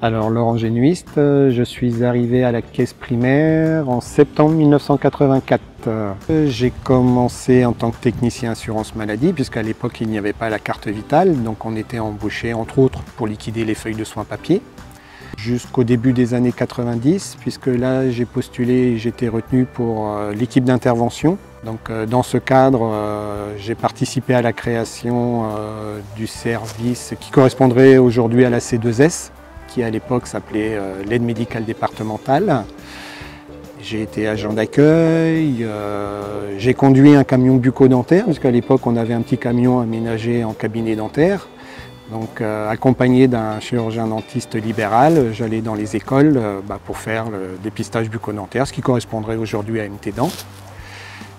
Alors Laurent Génuiste, je suis arrivé à la caisse primaire en septembre 1984. J'ai commencé en tant que technicien assurance maladie puisqu'à l'époque il n'y avait pas la carte vitale, donc on était embauché entre autres pour liquider les feuilles de soins papier. Jusqu'au début des années 90, puisque là j'ai postulé et j'ai été retenu pour l'équipe d'intervention. Donc dans ce cadre, j'ai participé à la création du service qui correspondrait aujourd'hui à la C2S, qui à l'époque s'appelait l'aide médicale départementale. J'ai été agent d'accueil, j'ai conduit un camion bucco-dentaire, puisqu'à l'époque on avait un petit camion aménagé en cabinet dentaire. Donc accompagné d'un chirurgien dentiste libéral, j'allais dans les écoles pour faire le dépistage bucco-dentaire, ce qui correspondrait aujourd'hui à MT Dents.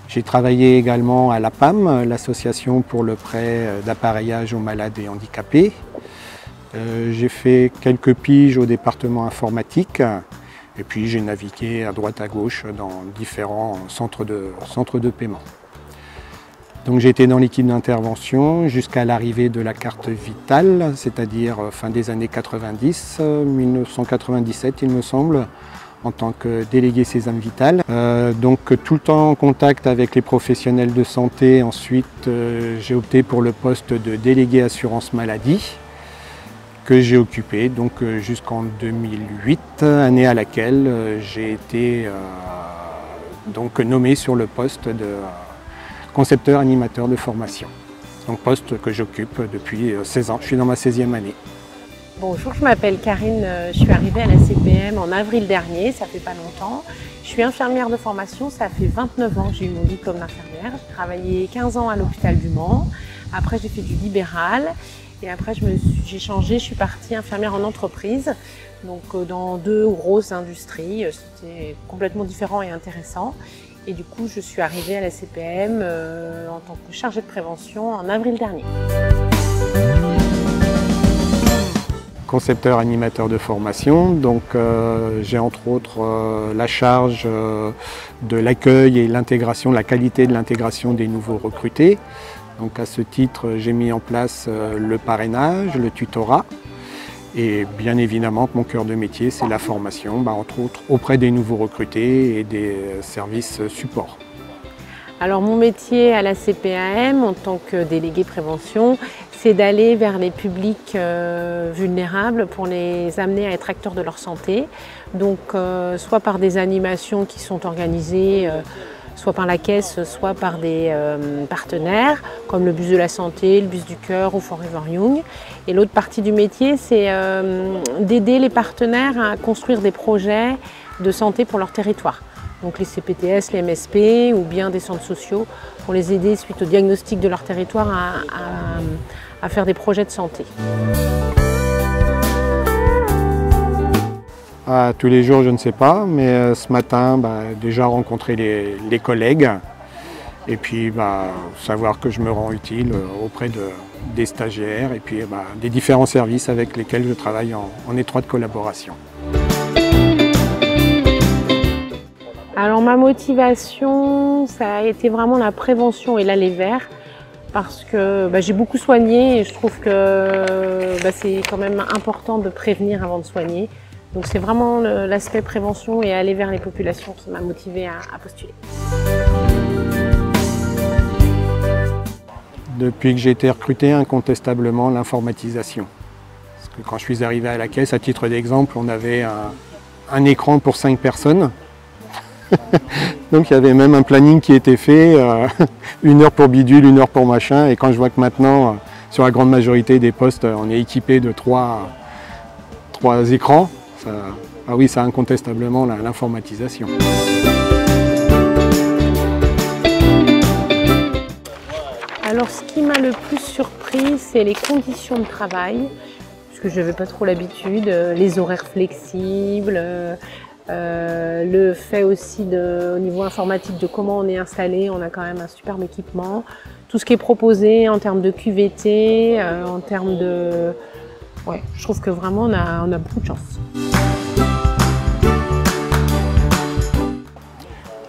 J'ai travaillé également à l'APAM, l'association pour le prêt d'appareillage aux malades et handicapés. J'ai fait quelques piges au département informatique et puis j'ai navigué à droite à gauche dans différents centres de paiement. Donc j'ai été dans l'équipe d'intervention jusqu'à l'arrivée de la carte vitale, c'est-à-dire fin des années 90, 1997 il me semble, en tant que délégué Sésame Vital. Donc tout le temps en contact avec les professionnels de santé. Ensuite j'ai opté pour le poste de délégué assurance maladie, que j'ai occupé donc jusqu'en 2008, année à laquelle j'ai été donc nommé sur le poste de concepteur animateur de formation. Donc poste que j'occupe depuis 16 ans, je suis dans ma 16e année. Bonjour, je m'appelle Karine, je suis arrivée à la CPM en avril dernier, ça fait pas longtemps. Je suis infirmière de formation, ça fait 29 ans que j'ai eu mon diplôme d'infirmière. J'ai travaillé 15 ans à l'hôpital du Mans, après j'ai fait du libéral. Et après, j'ai changé, je suis partie infirmière en entreprise, donc dans 2 grosses industries. C'était complètement différent et intéressant. Et du coup, je suis arrivée à la CPM en tant que chargée de prévention en avril dernier. Concepteur animateur de formation, donc j'ai entre autres la charge de l'accueil et l'intégration, la qualité de l'intégration des nouveaux recrutés. Donc à ce titre, j'ai mis en place le parrainage, le tutorat et bien évidemment mon cœur de métier, c'est la formation, entre autres auprès des nouveaux recrutés et des services support. Alors mon métier à la CPAM en tant que délégué prévention, c'est d'aller vers les publics vulnérables pour les amener à être acteurs de leur santé. Donc soit par des animations qui sont organisées soit par la caisse, soit par des partenaires, comme le bus de la santé, le bus du cœur ou Forever Young. Et l'autre partie du métier, c'est d'aider les partenaires à construire des projets de santé pour leur territoire. Donc les CPTS, les MSP ou bien des centres sociaux, pour les aider suite au diagnostic de leur territoire à faire des projets de santé. Tous les jours, je ne sais pas, mais ce matin, déjà rencontrer les collègues et puis savoir que je me rends utile auprès des stagiaires et puis des différents services avec lesquels je travaille en étroite collaboration. Alors ma motivation, ça a été vraiment la prévention et l'aller vers, parce que j'ai beaucoup soigné et je trouve que c'est quand même important de prévenir avant de soigner. Donc c'est vraiment l'aspect prévention et aller vers les populations qui m'a motivée à postuler. Depuis que j'ai été recruté, incontestablement l'informatisation. Parce que quand je suis arrivé à la caisse, à titre d'exemple, on avait un écran pour 5 personnes. Donc il y avait même un planning qui était fait, 1 heure pour bidule, 1 heure pour machin. Et quand je vois que maintenant, sur la grande majorité des postes, on est équipé de 3 écrans, oui, ça incontestablement l'informatisation. Alors ce qui m'a le plus surpris, c'est les conditions de travail, puisque je n'avais pas trop l'habitude, les horaires flexibles, le fait aussi au niveau informatique de comment on est installé, on a quand même un superbe équipement. Tout ce qui est proposé en termes de QVT, en termes de... Ouais, je trouve que vraiment on a beaucoup de chance.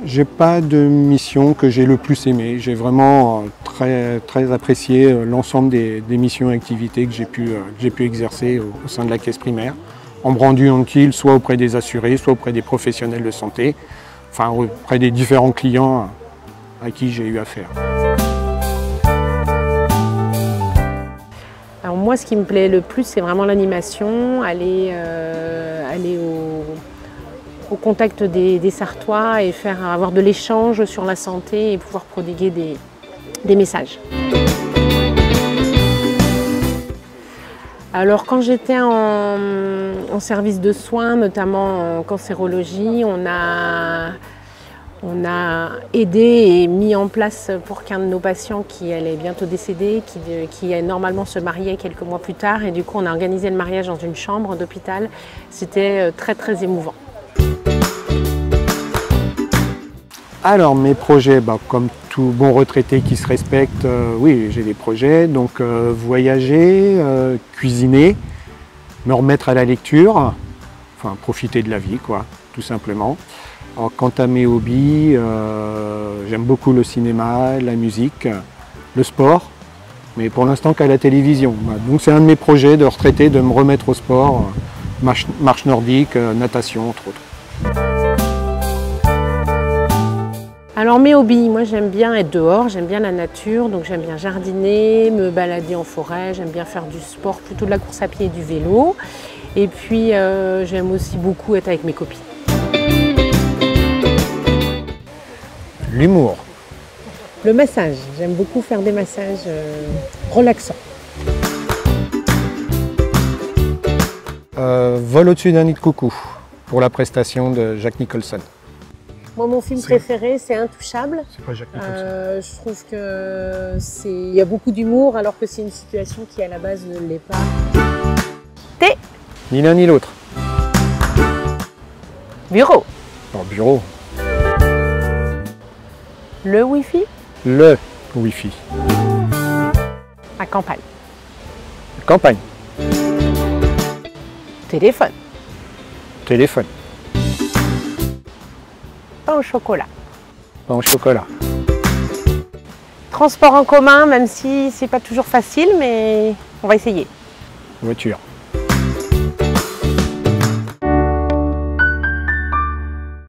J'ai pas de mission que j'ai le plus aimé. J'ai vraiment très apprécié l'ensemble des missions et activités que j'ai pu exercer au sein de la caisse primaire. en me rendant utile soit auprès des assurés, soit auprès des professionnels de santé, enfin auprès des différents clients à qui j'ai eu affaire. Alors moi, ce qui me plaît le plus, c'est vraiment l'animation, aller au contact des Sartois et avoir de l'échange sur la santé et pouvoir prodiguer des messages. Alors quand j'étais en service de soins, notamment en cancérologie, on a aidé et mis en place pour qu'un de nos patients qui allait bientôt décéder, qui normalement se mariait quelques mois plus tard, et du coup on a organisé le mariage dans une chambre d'hôpital. C'était très très émouvant. Alors mes projets, comme tout bon retraité qui se respecte, oui j'ai des projets, donc voyager, cuisiner, me remettre à la lecture, enfin profiter de la vie quoi, tout simplement. Alors, quant à mes hobbies, j'aime beaucoup le cinéma, la musique, le sport, mais pour l'instant qu'à la télévision. Donc c'est un de mes projets de retraité, de me remettre au sport, marche nordique, natation entre autres. Alors mes hobbies, moi j'aime bien être dehors, j'aime bien la nature, donc j'aime bien jardiner, me balader en forêt, j'aime bien faire du sport, plutôt de la course à pied et du vélo. Et puis j'aime aussi beaucoup être avec mes copines. L'humour. Le massage, j'aime beaucoup faire des massages relaxants. Vol au-dessus d'un nid de coucou, pour la prestation de Jack Nicholson. Moi, mon film préféré, c'est Intouchable. C'est pas Jack Nicholson. Je trouve qu'il y a beaucoup d'humour, alors que c'est une situation qui, à la base, ne l'est pas. Thé. Ni l'un ni l'autre. Bureau. En bureau. Le Wi-Fi. Le Wi-Fi. À campagne. Campagne. Téléphone. Téléphone. Pain au chocolat. Pain au chocolat. Transport en commun, même si c'est pas toujours facile, mais on va essayer. Voiture.